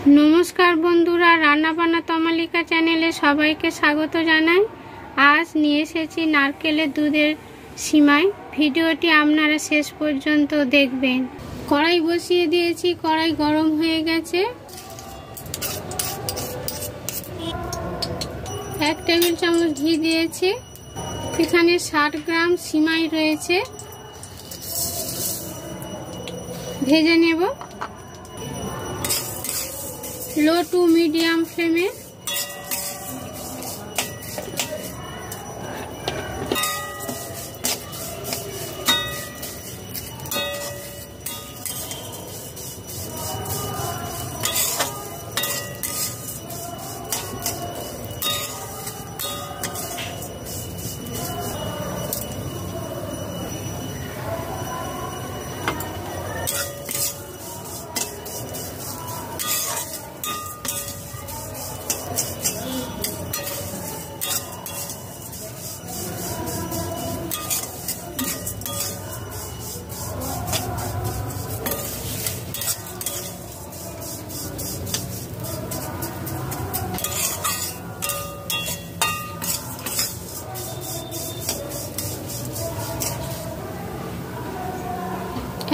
नमस्कार बंधुरा रान्ना बान्ना तमालिका चैनेले सबाइके स्वागत जानाई। आज निये एसेछि नारकेलेर दूधेर सिमाई। भिडियोटी आपनारा शेष पर्यन्त देखबेन। कड़ाई बसिए दिएछि, कड़ाई गरम हये गेछे। 1 टेबिल चामच घी दिएछि। एखाने 60 ग्राम सिमाई रयेछे, भेजे नेब। लो टू मीडियम फ्लेमे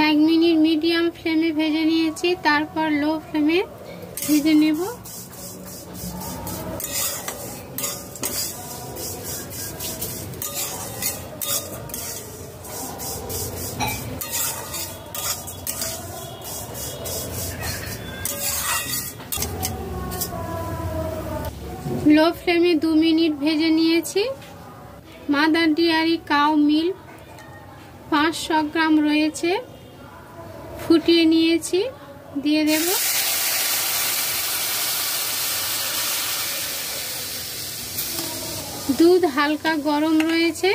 एक मिनट मीडियम फ्लेमे भेजे निয়েছি, তারপর लो फ्लेमे भेजे নেব। लो फ्लेमे 2 मिनट भेजे নিয়েছি। মাদার ডেয়ারি কাউ মিল্ক 500 গ্রাম রয়েছে, ফুটিয়ে নিয়েছি, দিয়ে দেব। দুধ হালকা গরম রয়েছে।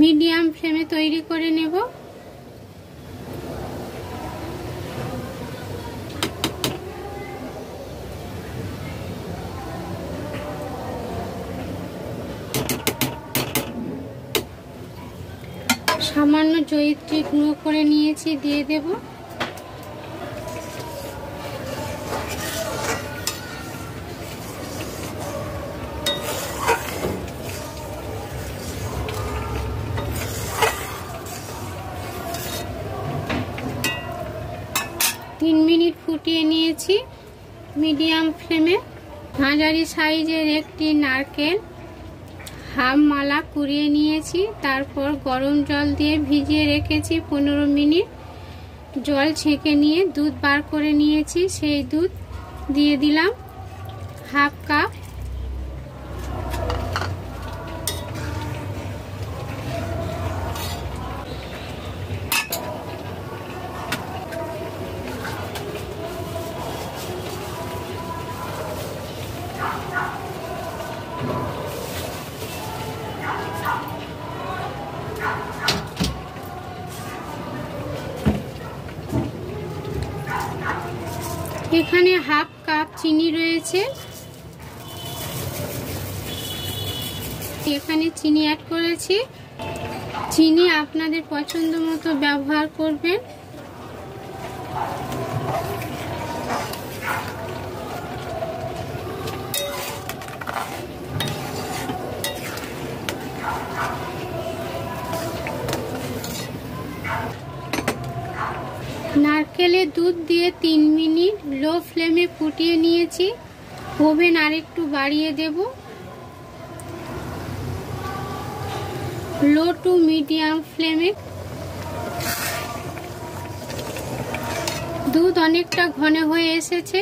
মিডিয়াম ফ্লেমে তৈরি করে নেব। सामान्य জয়িত্রী গুঁড়ো করে নিয়েছি, দিয়ে দেব। तीन मिनट ফুটিয়ে নিয়েছি মিডিয়াম ফ্লেমে। মাঝারি সাইজের একটি নারকেল হাফ মালা কুড়িয়ে নিয়েছি, তারপর গরম জল দিয়ে ভিজিয়ে রেখেছি 15 মিনিট। জল ছেঁকে নিয়ে দুধ বার করে নিয়েছি, সেই দুধ দিয়ে দিলাম হাফ কাপ। এখানে হাফ কাপ চিনি রয়েছে, এখানে চিনি অ্যাড করেছি। চিনি আপনাদের পছন্দ মতো ব্যবহার করবেন। নারকেলের দুধ দিয়ে 3 মিনিট লো ফ্লেমে ফুটিয়ে নিয়েছি। ওভেন আরেকটু বাড়িয়ে দেব। লো টু মিডিয়াম ফ্লেমে। দুধ অনেকটা ঘন হয়ে এসেছে।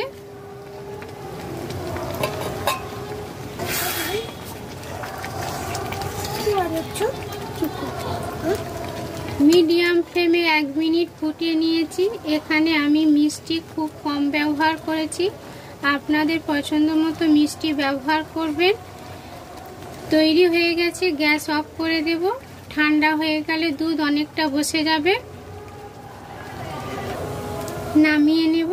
মিডিয়াম ফ্লেমে 1 মিনিট ফুটিয়ে নিয়েছি। এখানে আমি মিষ্টি খুব কম ব্যবহার করেছি, আপনাদের পছন্দ মতো মিষ্টি ব্যবহার করবেন। তৈরি হয়ে গেছে, গ্যাস অফ করে দেব। ঠান্ডা হয়ে গেলে দুধ অনেকটা বসে যাবে। নামিয়ে নেব।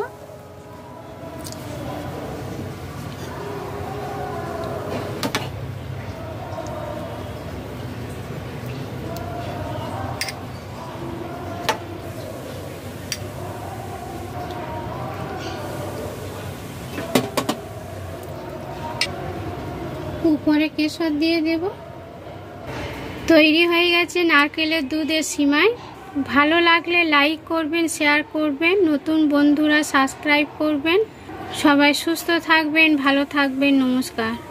উপরে কেশর দিয়ে দেব। তৈরি হয়ে গেছে নারকেলের দুধের সিমাই। ভালো লাগলে লাইক করবেন, শেয়ার করবেন, নতুন বন্ধুরা সাবস্ক্রাইব করবেন। সবাই সুস্থ থাকবেন, ভালো থাকবেন। নমস্কার।